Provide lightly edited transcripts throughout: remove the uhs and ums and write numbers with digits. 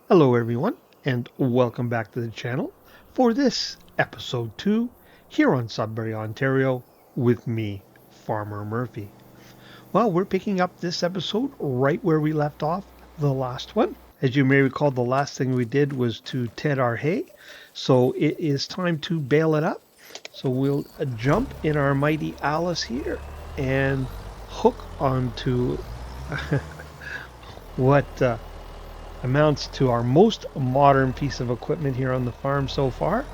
Hello everyone, and welcome back to the channel for this episode 2 here on Sudbury, Ontario with me, Farmer Murphy. Well, we're picking up this episode right where we left off the last one. As you may recall, the last thing we did was to ted our hay, so it is time to bale it up. So we'll jump in our mighty Alice here and hook onto what amounts to our most modern piece of equipment here on the farm so far.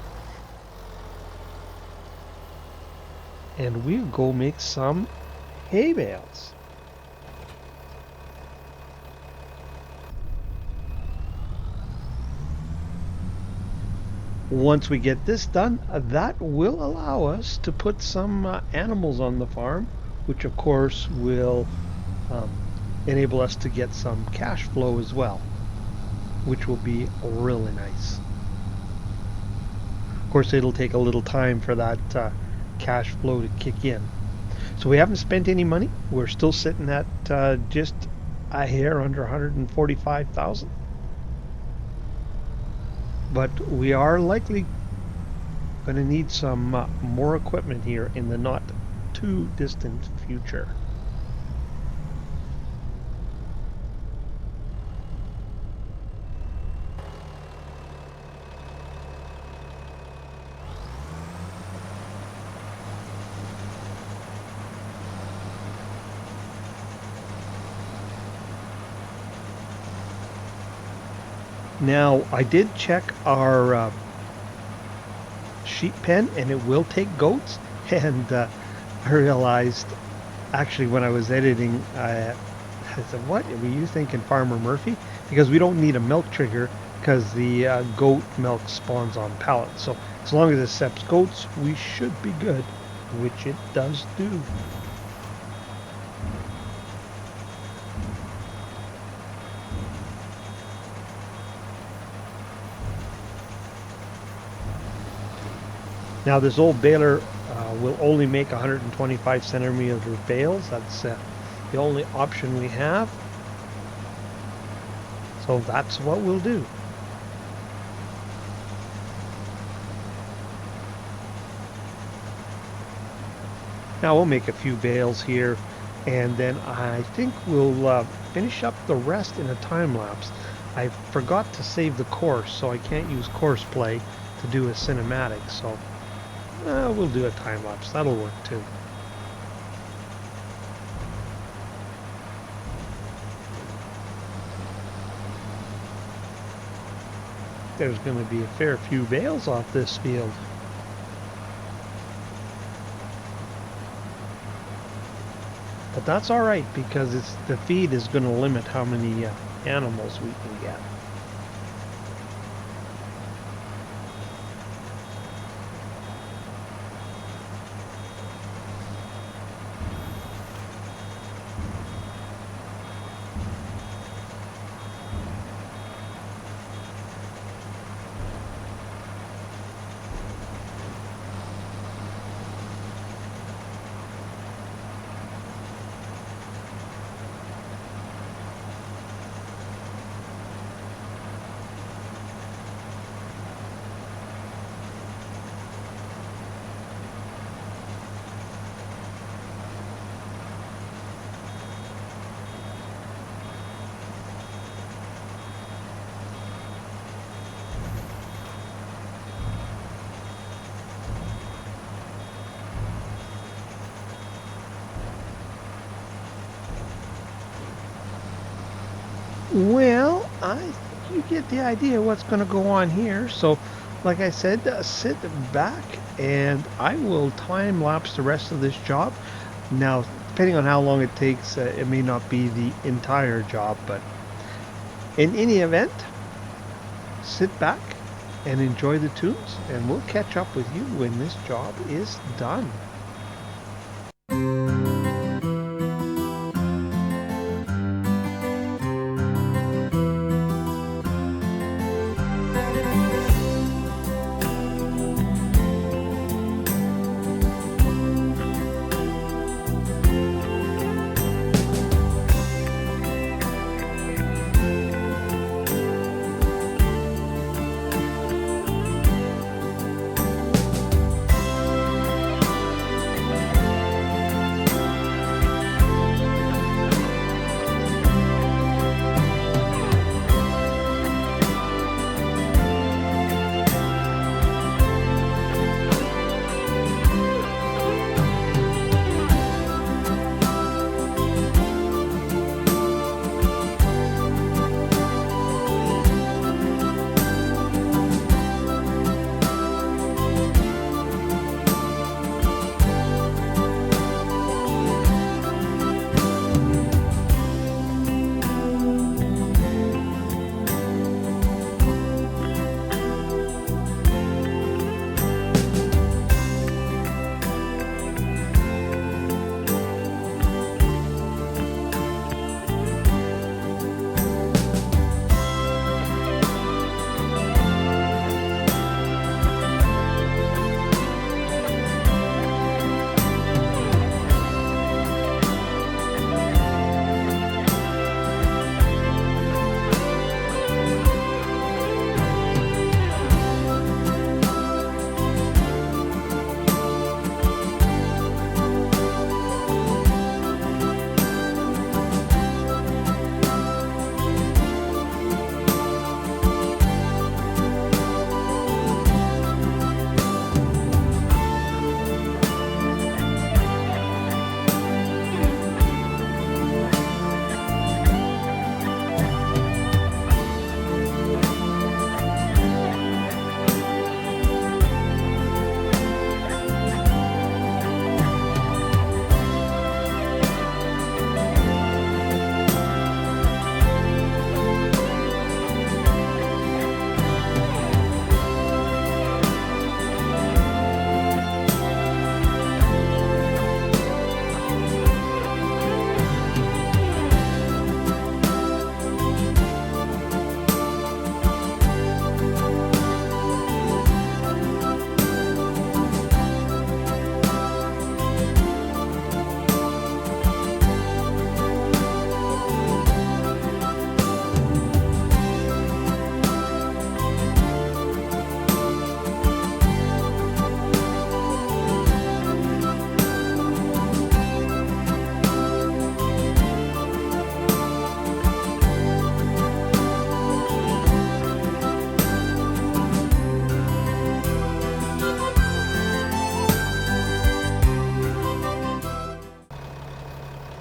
And we'll go make some hay bales. Once we get this done, that will allow us to put some animals on the farm, which of course will enable us to get some cash flow as well, which will be really nice. Of course, it'll take a little time for that cash flow to kick in. So we haven't spent any money. We're still sitting at just a hair under 145,000. But we are likely going to need some more equipment here in the not too distant future. Now, I did check our sheep pen, and it will take goats. And I realized, actually, when I was editing, I said, what were you thinking, Farmer Murphy? Because we don't need a milk trigger because the goat milk spawns on pallets. So as long as it accepts goats, we should be good, which it does do. Now this old baler will only make 125 centimeter bales. That's the only option we have. So that's what we'll do. Now we'll make a few bales here, and then I think we'll finish up the rest in a time lapse. I forgot to save the course, so I can't use course play to do a cinematic. So we'll do a time lapse. That'll work too. There's going to be a fair few bales off this field. But that's all right, because the feed is going to limit how many animals we can get. Well, you get the idea what's going to go on here. So, like I said, sit back and I will time lapse the rest of this job. Now, depending on how long it takes, it may not be the entire job, but in any event, sit back and enjoy the tunes, and we'll catch up with you when this job is done.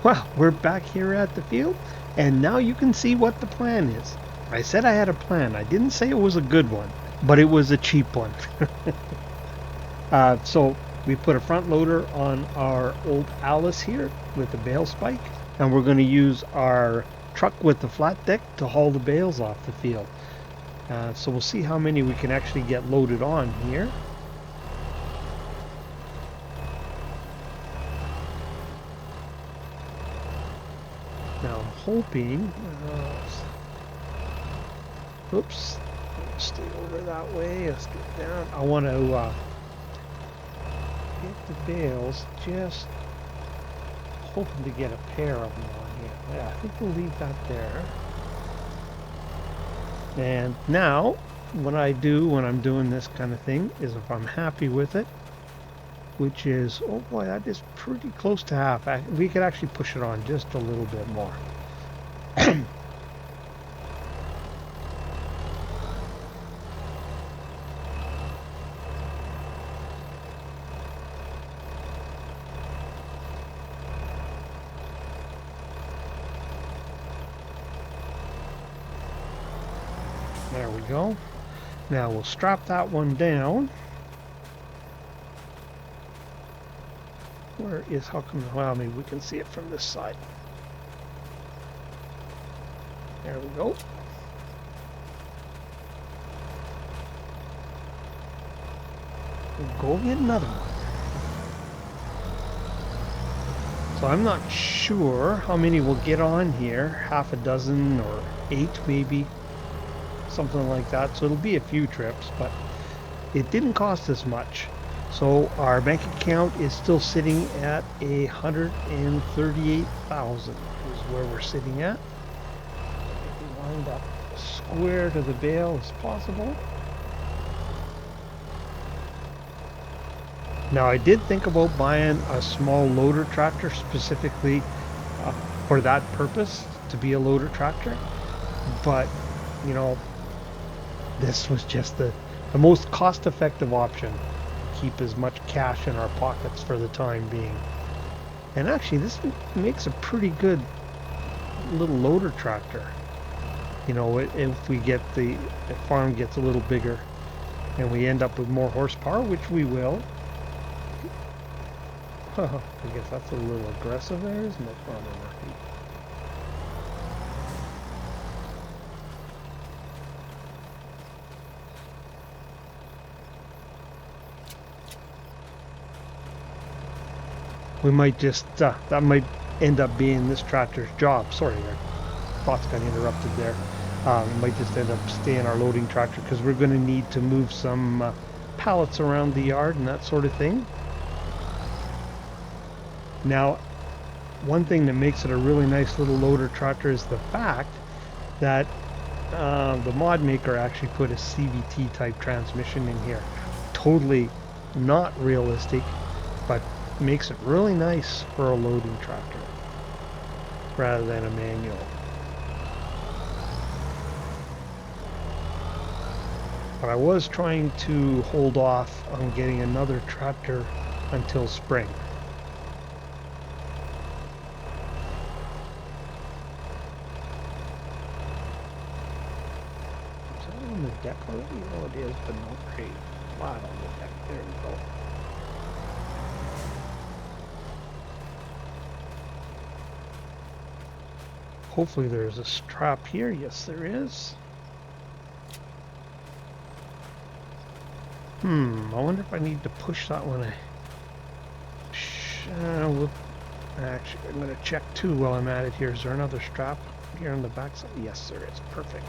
Well, we're back here at the field, and now you can see what the plan is. I said I had a plan. I didn't say it was a good one, but it was a cheap one. So we put a front loader on our old Alice here with the bale spike, and we're going to use our truck with the flat deck to haul the bales off the field. So we'll see how many we can actually get loaded on here. Now I'm hoping, oops, stay over that way, let's get down. I want to get the bales, just hoping to get a pair of them on here. Yeah, I think we'll leave that there. And now, what I do when I'm doing this kind of thing is if I'm happy with it, which is, oh boy, that is pretty close to half. We could actually push it on just a little bit more. There we go. Now we'll strap that one down. Where is, how come, well, maybe we can see it from this side. There we go. We'll go get another one. So I'm not sure how many we'll get on here. Half a dozen or 8 maybe. Something like that. So it'll be a few trips, but it didn't cost us much. So our bank account is still sitting at 138,000 is where we're sitting at. We lined up as square to the bale as possible. Now I did think about buying a small loader tractor specifically for that purpose, to be a loader tractor, but you know, this was just the most cost-effective option to keep as much cash in our pockets for the time being. And actually this makes a pretty good little loader tractor. You know, if we get the farm gets a little bigger and we end up with more horsepower, which we will. I guess that's a little aggressive there, isn't it, Farmer Murphy? We might just, that might end up being this tractor's job. Sorry, our thoughts got interrupted there. We might just end up staying our loading tractor because we're going to need to move some pallets around the yard and that sort of thing. Now, one thing that makes it a really nice little loader tractor is the fact that the mod maker actually put a CVT type transmission in here. Totally not realistic, but makes it really nice for a loading tractor rather than a manual. But I was trying to hold off on getting another tractor until spring. Is that on the deck already? Oh, it is, but not very flat on the deck. There we go. Hopefully there's a strap here. Yes, there is. I wonder if I need to push that one. Actually, I'm going to check too while I'm at it here. Is there another strap here on the back side? Yes, there is. Perfect.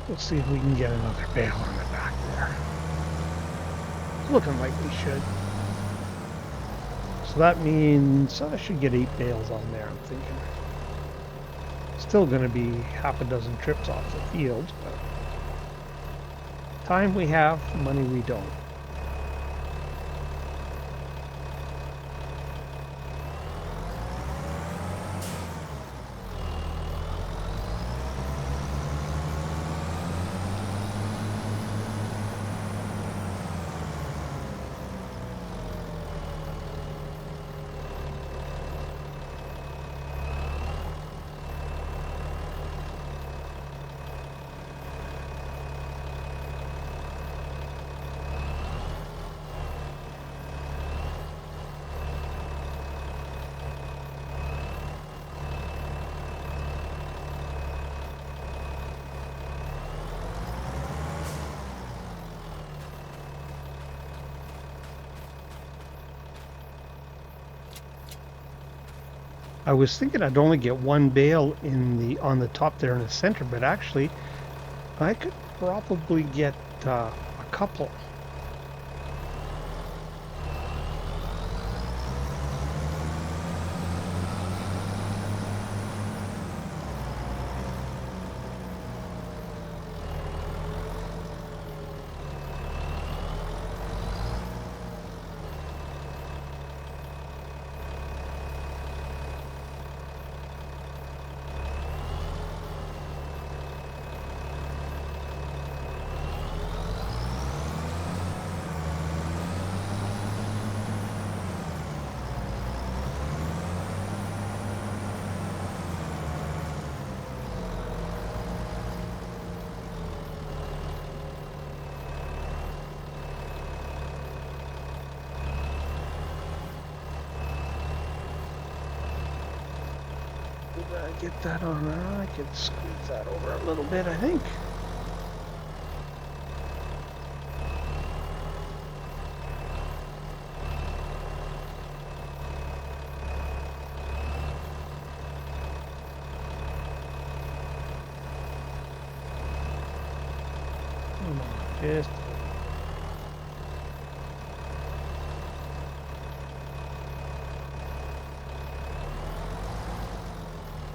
Let's see if we can get another bale on the back there. Looking like we should. So that means I should get 8 bales on there, I'm thinking. Still going to be half a dozen trips off the field, but time we have, money we don't. I was thinking I'd only get one bale on the top there in the center, but actually I could probably get a couple. Get that on. I can squeeze that over a little bit, I think. Come on, just.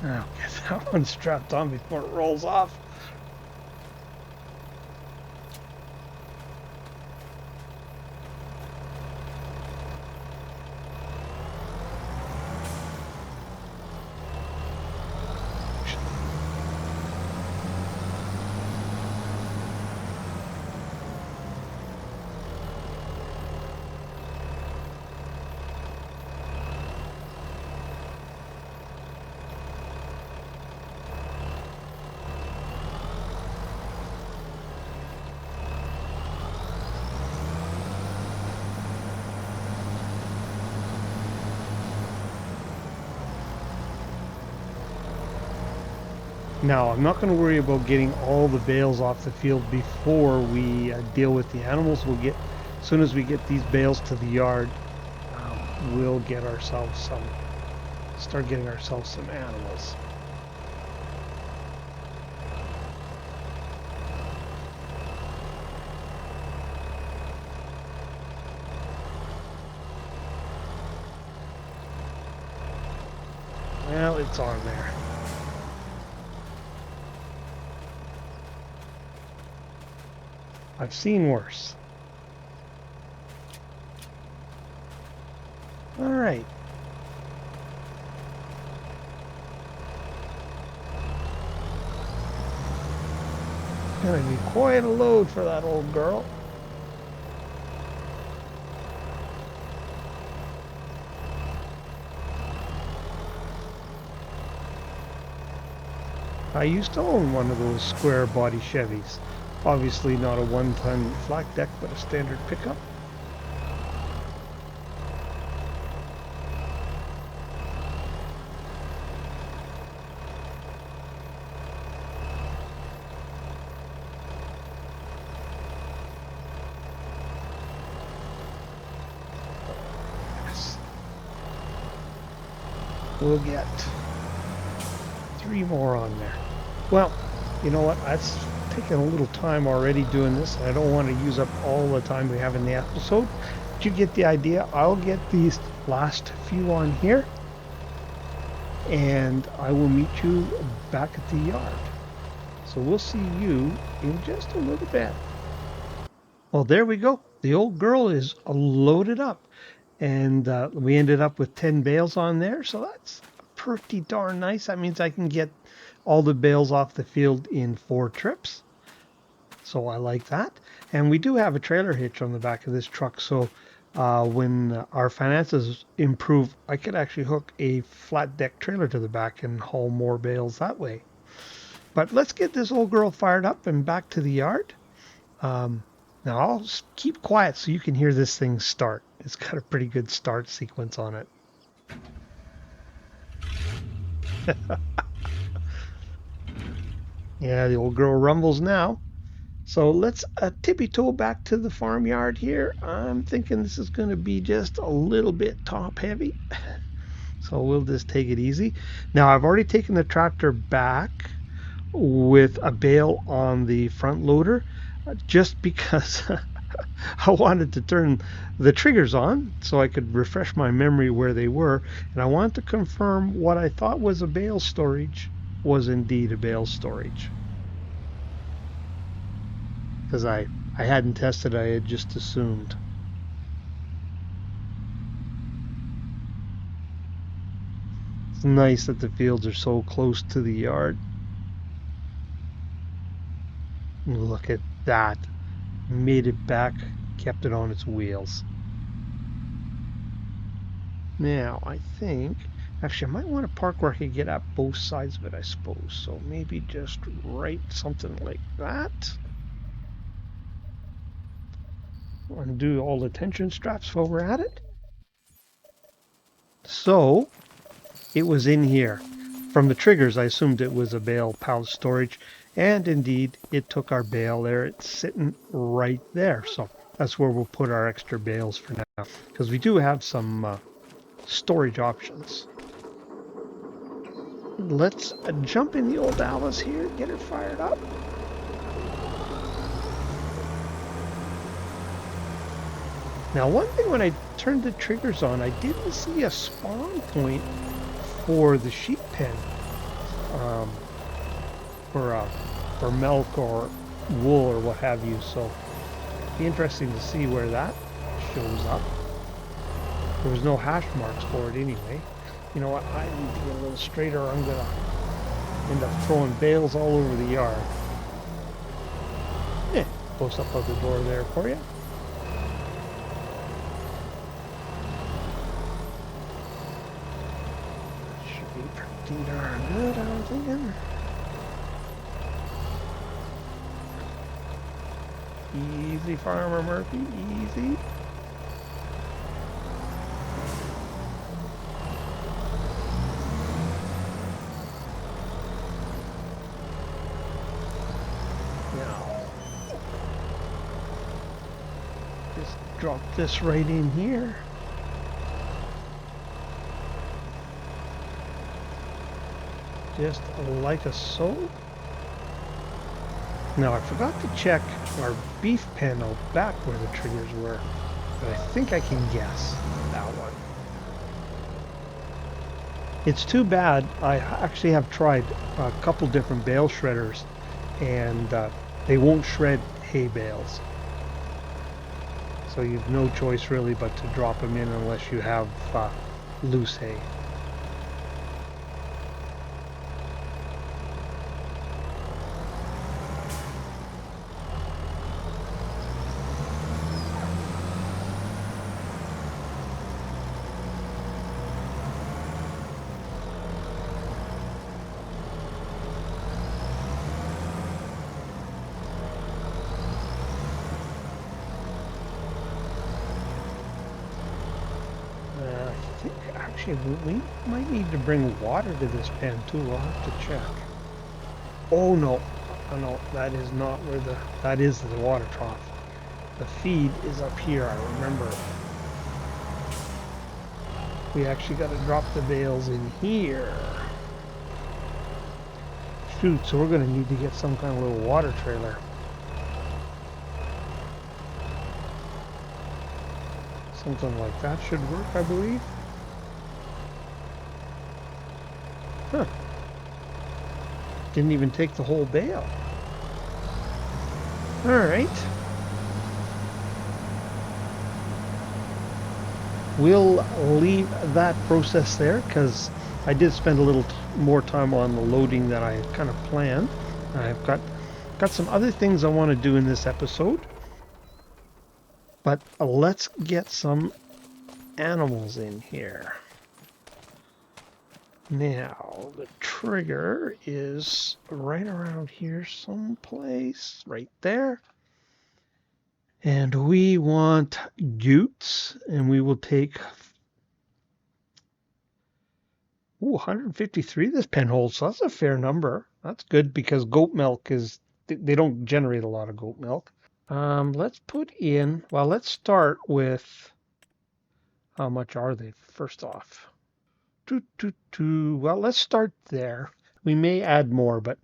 I'll get that one strapped on before it rolls off. Now, I'm not going to worry about getting all the bales off the field before we deal with the animals. As soon as we get these bales to the yard, we'll start getting ourselves some animals. Well, it's on there. I've seen worse. All right. Gonna be quite a load for that old girl. I used to own one of those square body Chevys. Obviously not a 1-ton flat deck, but a standard pickup. Yes. We'll get 3 more on there. Well, you know what? That's taken a little time already doing this. I don't want to use up all the time we have in the episode. But you get the idea. I'll get these last few on here, and I will meet you back at the yard. So we'll see you in just a little bit. Well, there we go. The old girl is loaded up, and we ended up with 10 bales on there. So that's pretty darn nice. That means I can get all the bales off the field in 4 trips. So I like that. And we do have a trailer hitch on the back of this truck. So when our finances improve, I could actually hook a flat deck trailer to the back and haul more bales that way. But let's get this old girl fired up and back to the yard. Now I'll keep quiet so you can hear this thing start. It's got a pretty good start sequence on it. Yeah, the old girl rumbles now. So let's tippy-toe back to the farmyard here. I'm thinking this is going to be just a little bit top heavy. So we'll just take it easy. Now I've already taken the tractor back with a bale on the front loader just because I wanted to turn the triggers on so I could refresh my memory where they were, and I wanted to confirm what I thought was a bale storage was indeed a bale storage. Because I hadn't tested, I had just assumed. It's nice that the fields are so close to the yard. Look at that. Made it back, kept it on its wheels. Now, I think, actually, I might want to park where I can get at both sides of it, I suppose. So maybe just right something like that. Undo all the tension straps while we're at it. So, it was in here. From the triggers, I assumed it was a bale pouch storage, and indeed, it took our bale there. It's sitting right there. So that's where we'll put our extra bales for now, because we do have some storage options. Let's jump in the old Alice here, get her fired up. Now, one thing when I turned the triggers on, I didn't see a spawn point for the sheep pen, um, for milk or wool or what have you. So it'd be interesting to see where that shows up. There was no hash marks for it anyway. You know what? I need to get a little straighter. I'm gonna end up throwing bales all over the yard. Yeah, close up of the door there for you. Should be pretty darn good, I'm thinking. Easy, Farmer Murphy, easy. Now, just drop this right in here. Just like a so. Now I forgot to check our beef pen out back where the triggers were, but I think I can guess that one. It's too bad. I actually have tried a couple different bale shredders, and they won't shred hay bales. So you've no choice really but to drop them in unless you have loose hay. I think actually we might need to bring water to this pen too. We'll have to check. Oh no, no, that is not where that is the water trough. The feed is up here, I remember. We actually got to drop the bales in here. Shoot, so we're going to need to get some kind of little water trailer. Something like that should work, I believe. Huh. Didn't even take the whole bale. Alright. We'll leave that process there because I did spend a little more time on the loading than I kind of planned. I've got some other things I want to do in this episode. But let's get some animals in here. Now, the trigger is right around here someplace, right there. And we want goats, and we will take 153 this pen holds, so that's a fair number. That's good because goat milk is, they don't generate a lot of goat milk. Let's put in, well, let's start with, how much are they first off? Well, let's start there. We may add more, but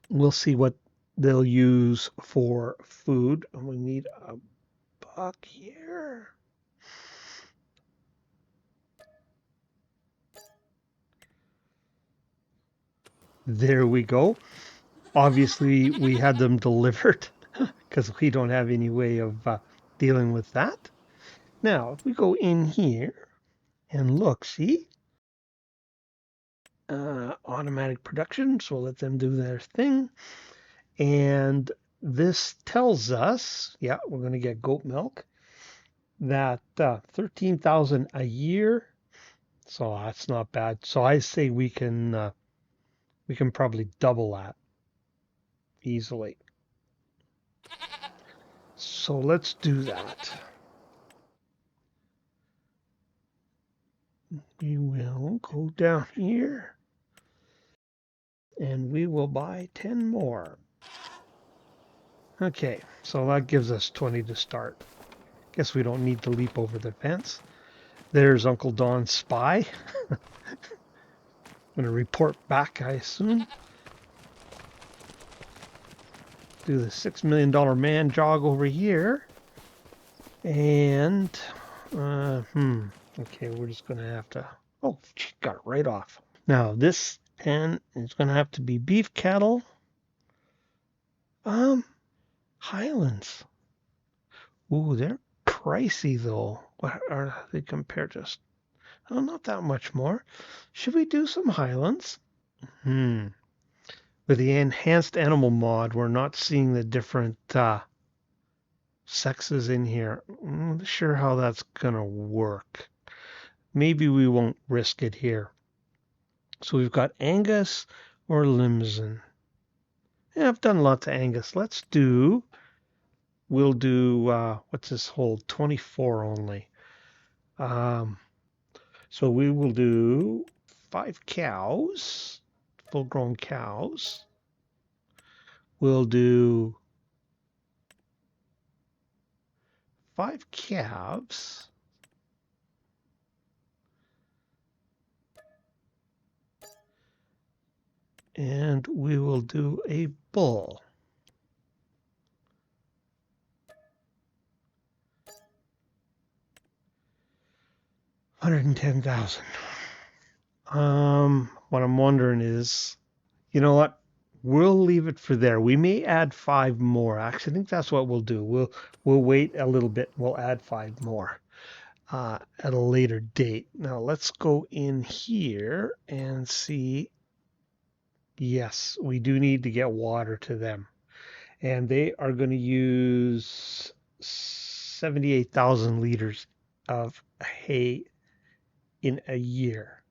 we'll see what they'll use for food. And we need a buck here. There we go. Obviously, we had them delivered because we don't have any way of dealing with that. Now, if we go in here and look, see? Automatic production, so we'll let them do their thing. And this tells us, yeah, we're going to get goat milk, that 13,000 a year. So that's not bad. So I say we can probably double that easily. So let's do that. We will go down here and we will buy 10 more. Okay, so that gives us 20 to start. Guess we don't need to leap over the fence. There's Uncle Don's spy. Going to report back, I assume. Do the $6 million man jog over here. And, okay, we're just going to have to, oh, got it right off. Now, this pen is going to have to be beef cattle. Highlands. Ooh, they're pricey, though. What are they compared to? Oh, not that much more. Should we do some Highlands? With the enhanced animal mod, we're not seeing the different sexes in here. I'm not sure how that's going to work. Maybe we won't risk it here. So we've got Angus or Limousin. Yeah, I've done lots of Angus. We'll do, what's this hold? 24 only. So we will do 5 cows, full-grown cows. We'll do 5 calves. And we will do a bull. $110,000. What I'm wondering is, you know what? We'll leave it for there. We may add 5 more. Actually, I think that's what we'll do. We'll wait a little bit. We'll add 5 more at a later date. Now let's go in here and see. Yes, we do need to get water to them, and they are going to use 78,000 liters of hay in a year.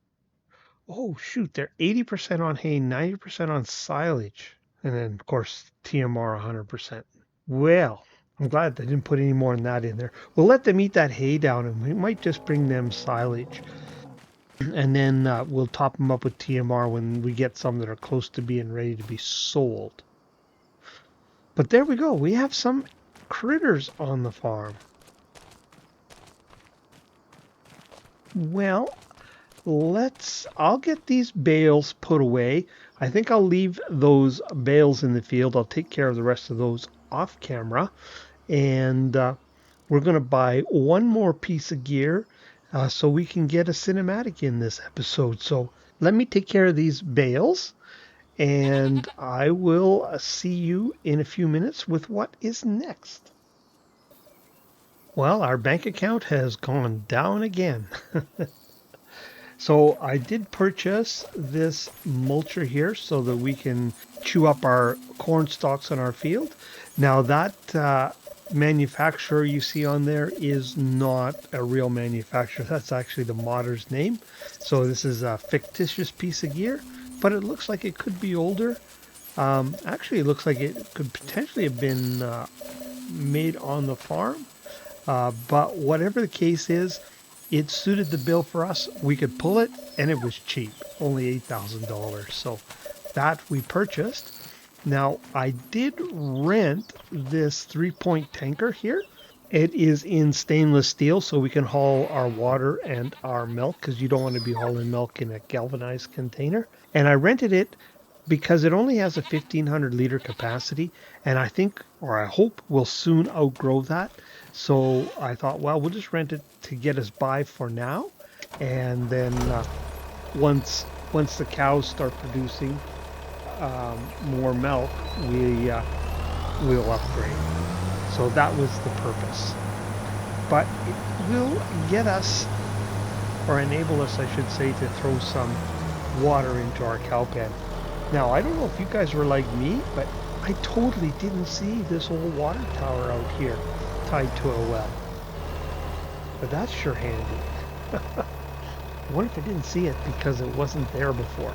Oh, shoot, they're 80% on hay, 90% on silage, and then, of course, TMR 100%. Well, I'm glad they didn't put any more than that in there. We'll let them eat that hay down, and we might just bring them silage. And then we'll top them up with TMR when we get some that are close to being ready to be sold. But there we go. We have some critters on the farm. Well, I'll get these bales put away. I think I'll leave those bales in the field. I'll take care of the rest of those off camera. And we're going to buy one more piece of gear so we can get a cinematic in this episode. So let me take care of these bales. And I will see you in a few minutes with what is next. Well, our bank account has gone down again. So I did purchase this mulcher here so that we can chew up our corn stalks on our field. Now that manufacturer you see on there is not a real manufacturer. That's actually the modder's name. So this is a fictitious piece of gear, but it looks like it could be older. Actually, it looks like it could potentially have been made on the farm. But whatever the case is, it suited the bill for us. We could pull it, and it was cheap, only $8,000. So that we purchased. Now, I did rent this 3-point tanker here, It is in stainless steel, so we can haul our water and our milk, because you don't want to be hauling milk in a galvanized container. And I rented it because it only has a 1,500 liter capacity, and I think, or I hope, we'll soon outgrow that. So I thought, well, we'll just rent it to get us by for now, and then once the cows start producing more milk, we'll upgrade. So that was the purpose. But it will get us, or enable us, I should say, to throw some water into our cow pen. Now, I don't know if you guys were like me, but I totally didn't see this old water tower out here tied to a well. But that's sure handy. I wonder if I didn't see it because it wasn't there before.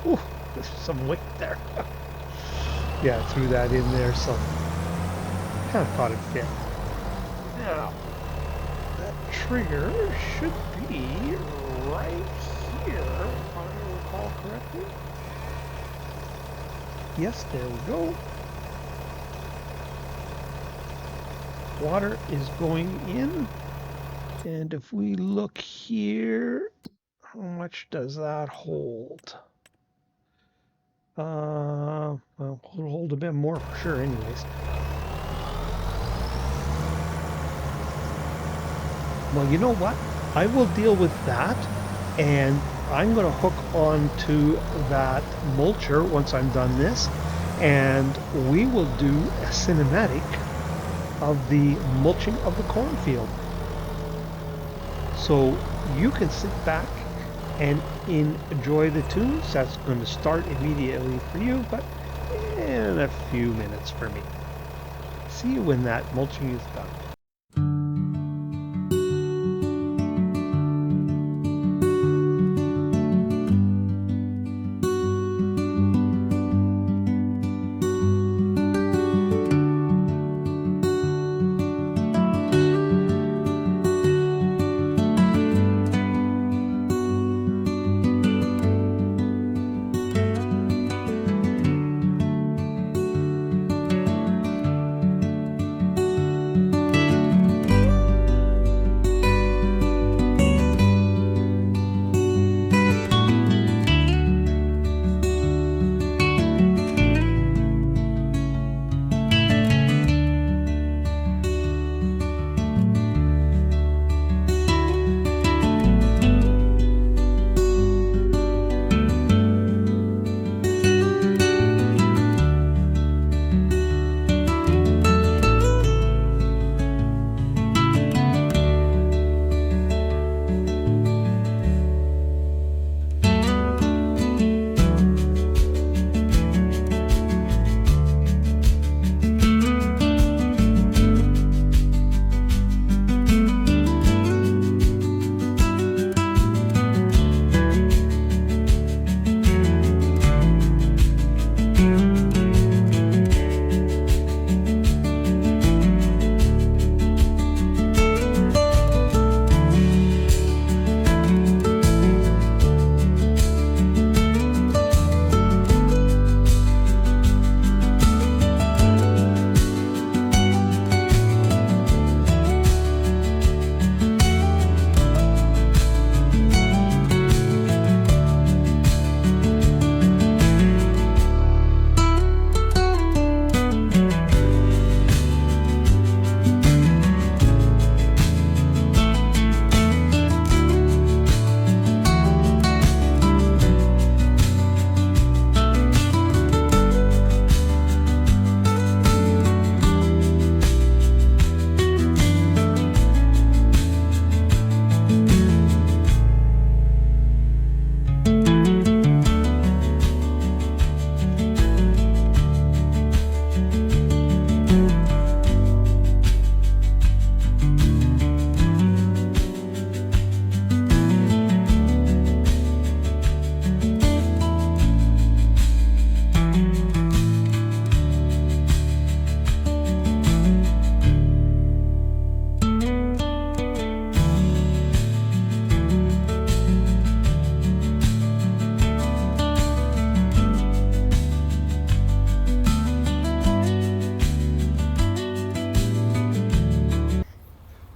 Ooh, there's some weight there. Yeah, I threw that in there, so kind of thought it fit. Now, that trigger should be right here, if I recall correctly. Yes, there we go. Water is going in. And if we look here, how much does that hold? Well, it'll hold a bit more for sure anyways. Well, you know what? I will deal with that, and I'm going to hook onto that mulcher once I'm done this, and we will do a cinematic of the mulching of the cornfield. So you can sit back and enjoy the tunes. That's going to start immediately for you, but in a few minutes for me. See you when that mulching is done.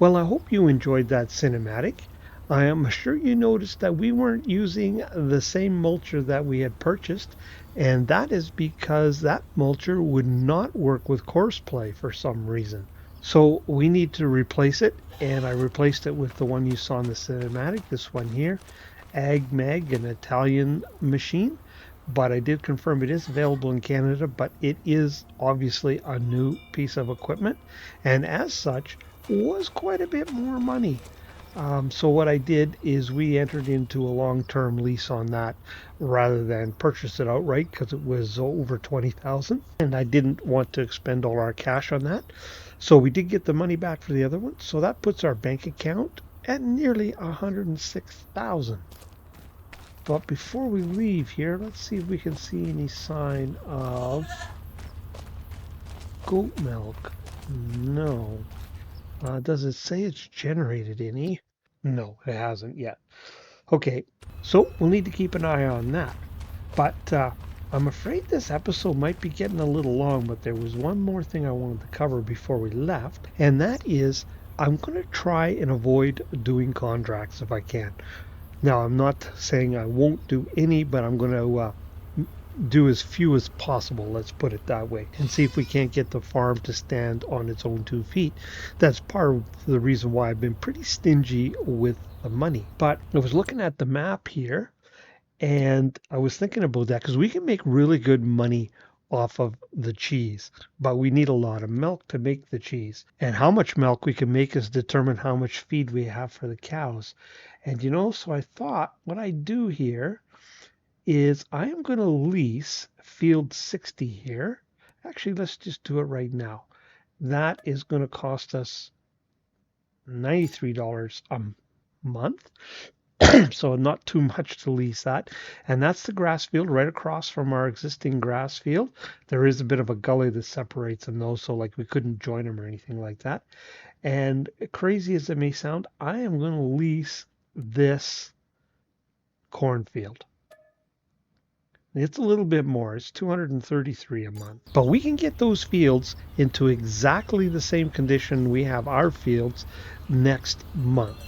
Well, I hope you enjoyed that cinematic. I am sure you noticed that we weren't using the same mulcher that we had purchased, and that is because that mulcher would not work with courseplay for some reason. So we need to replace it, and I replaced it with the one you saw in the cinematic, this one here, AgMag, an Italian machine. But I did confirm it is available in Canada, but it is obviously a new piece of equipment, and as such, was quite a bit more money. So what I did is we entered into a long-term lease on that rather than purchase it outright because it was over 20,000, and I didn't want to expend all our cash on that. So we did get the money back for the other one. So that puts our bank account at nearly 106,000. But before we leave here, let's see if we can see any sign of goat milk. No. Does it say it's generated any? No, it hasn't yet. Okay, so we'll need to keep an eye on that. But I'm afraid this episode might be getting a little long, but there was one more thing I wanted to cover before we left, and that is I'm going to try and avoid doing contracts if I can. Now, I'm not saying I won't do any, but I'm going to do as few as possible, let's put it that way, and see if we can't get the farm to stand on its own 2 feet. That's part of the reason why I've been pretty stingy with the money. But I was looking at the map here, and I was thinking about that because we can make really good money off of the cheese, but we need a lot of milk to make the cheese. And how much milk we can make is determine how much feed we have for the cows. And so I thought what I do here is I am going to lease field 60 here. Actually, let's just do it right now. That is going to cost us $93 a month. So not too much to lease that. And that's the grass field right across from our existing grass field. There is a bit of a gully that separates them though, so like we couldn't join them or anything like that. And crazy as it may sound, I am going to lease this cornfield. It's a little bit more. It's $233 a month. But we can get those fields into exactly the same condition we have our fields next month,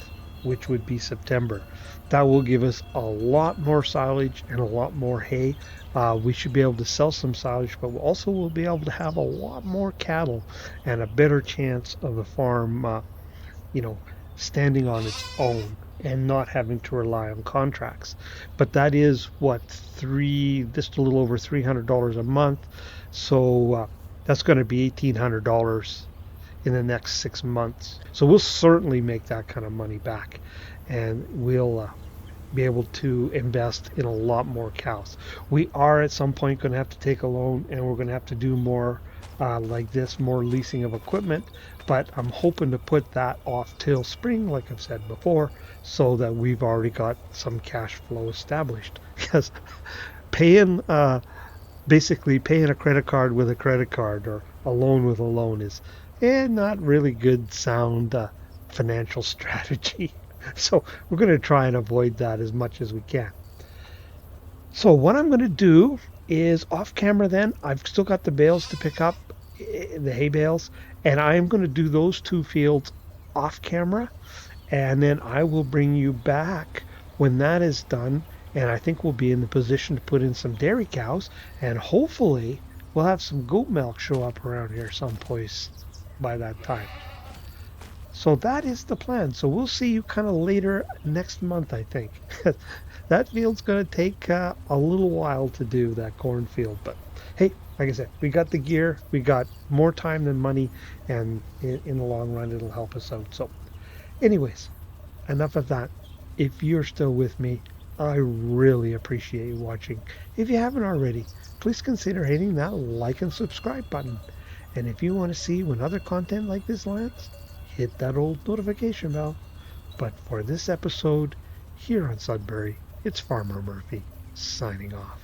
which would be September. That will give us a lot more silage and a lot more hay. We should be able to sell some silage, but also we'll be able to have a lot more cattle and a better chance of the farm, standing on its own and not having to rely on contracts. But that is just a little over $300 a month. So that's going to be $1,800 in the next 6 months. So we'll certainly make that kind of money back, and we'll be able to invest in a lot more cows. We are at some point going to have to take a loan, and we're going to have to do more like this, more leasing of equipment, but I'm hoping to put that off till spring, like I've said before, so that we've already got some cash flow established. Because basically paying a credit card with a credit card or a loan with a loan is not really good, sound financial strategy. So we're going to try and avoid that as much as we can. So what I'm going to do is off camera then, I've still got the bales to pick up, the hay bales, and I'm going to do those 2 fields off camera, and then I will bring you back when that is done, and I think we'll be in the position to put in some dairy cows, and hopefully we'll have some goat milk show up around here someplace by that time. So that is the plan. So we'll see you kind of later next month, I think. That field's going to take a little while to do, that cornfield. But hey, like I said, we got the gear, we got more time than money, and in the long run, it'll help us out. So anyways, enough of that. If you're still with me, I really appreciate you watching. If you haven't already, please consider hitting that like and subscribe button. And if you want to see when other content like this lands, hit that old notification bell. But for this episode, here on Sudbury, it's Farmer Murphy, signing off.